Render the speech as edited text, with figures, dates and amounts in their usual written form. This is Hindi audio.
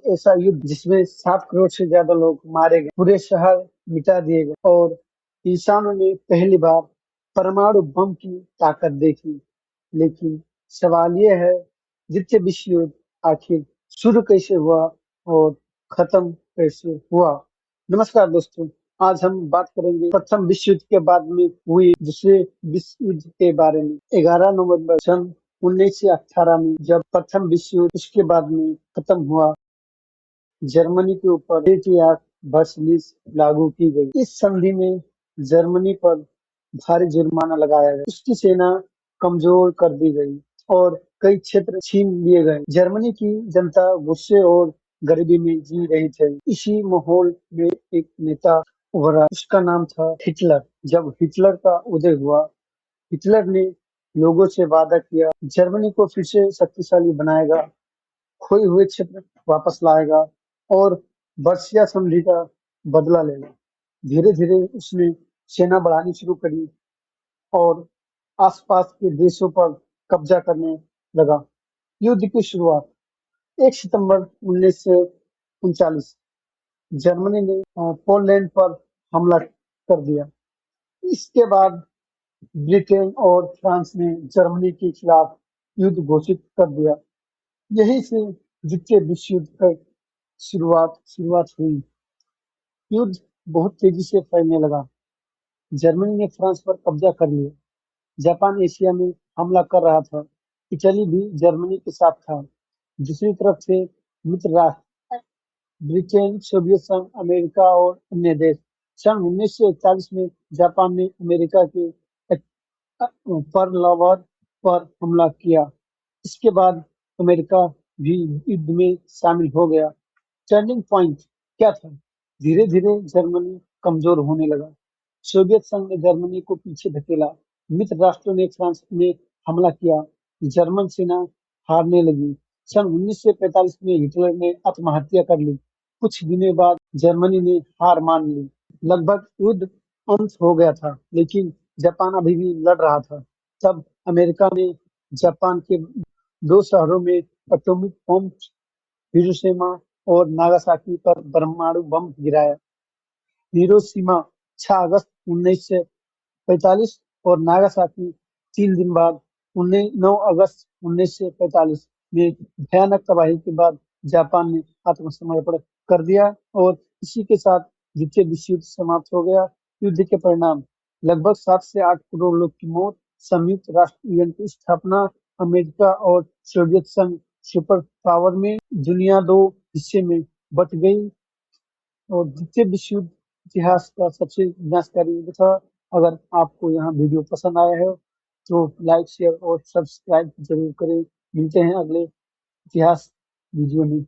ऐसा युद्ध जिसमें 7 करोड़ से ज्यादा लोग मारे गए, पूरे शहर मिटा दिए गए और इंसानों ने पहली बार परमाणु बम की ताकत देखी। लेकिन सवाल ये है, द्वितीय विश्व युद्ध आखिर शुरू कैसे हुआ और खत्म कैसे हुआ? नमस्कार दोस्तों, आज हम बात करेंगे प्रथम विश्व युद्ध के बाद में हुई दूसरे विश्व युद्ध के बारे में। 11 नवंबर सन 1918 में जब प्रथम विश्व युद्ध उसके बाद में खत्म हुआ, जर्मनी के ऊपर पेट्रियाट बर्सालीस लागू की गई। इस संधि में जर्मनी पर भारी जुर्माना लगाया गया, उसकी सेना कमजोर कर दी गई और कई क्षेत्र छीन लिए गए। जर्मनी की जनता गुस्से और गरीबी में जी रही थी। इसी माहौल में एक नेता उभरा, उसका नाम था हिटलर। जब हिटलर का उदय हुआ, हिटलर ने लोगों से वादा किया, जर्मनी को फिर से शक्तिशाली बनाएगा, खोए हुए क्षेत्र वापस लाएगा और वर्षीय संधि का बदला लेगा। धीरे धीरे उसने सेना बढ़ानी शुरू करी और आसपास के देशों पर कब्जा करने लगा। युद्ध की शुरुआत 1 सितंबर 1939 जर्मनी ने पोलैंड पर हमला कर दिया। इसके बाद ब्रिटेन और फ्रांस ने जर्मनी के खिलाफ युद्ध घोषित कर दिया। यहीं से द्वितीय विश्व युद्ध की शुरुआत हुई। युद्ध बहुत तेजी से फैलने लगा। जर्मनी ने फ्रांस पर कब्जा कर लिया। जापान एशिया में हमला कर रहा था। इटली भी जर्मनी के साथ था। दूसरी तरफ से मित्र राष्ट्र ब्रिटेन, सोवियत संघ, अमेरिका और अन्य देश। सन 1941 में जापान ने अमेरिका के पर्ल हार्बर पर हमला किया। इसके बाद अमेरिका भी युद्ध में शामिल हो गया। टर्निंग पॉइंट क्या था? धीरे धीरे जर्मनी कमजोर होने लगा। सोवियत संघ ने जर्मनी को पीछे धकेला। मित्र राष्ट्रों ने फ्रांस में हमला किया। जर्मन सेना हारने लगी। सन 1945 में हिटलर ने आत्महत्या कर ली। कुछ दिनों बाद जर्मनी ने हार मान ली। लगभग युद्ध अंत हो गया था, लेकिन जापान अभी भी लड़ रहा था। तब अमेरिका ने जापान के 2 शहरों में एटॉमिक बम, हिरोशिमा और नागासाकी पर परमाणु बम गिराया। हिरोशिमा 6 अगस्त 1945 और नागासाकी 3 दिन बाद 9 अगस्त 1945 में भयानक तबाही के बाद जापान ने आत्मसमर्पण कर दिया और इसी के साथ द्वितीय विश्व युद्ध समाप्त हो गया। युद्ध के परिणाम: लगभग 7 से 8 करोड़ लोग की मौत, संयुक्त राष्ट्र यूएन की स्थापना, अमेरिका और सोवियत संघ सुपर पावर में, दुनिया 2 हिस्से में बट गई और द्वितीय विश्व युद्ध इतिहास का सबसे विनाशकारी युद्ध था। अगर आपको यहाँ वीडियो पसंद आया है तो लाइक, शेयर और सब्सक्राइब जरूर करें। मिलते हैं अगले इतिहास वीडियो में।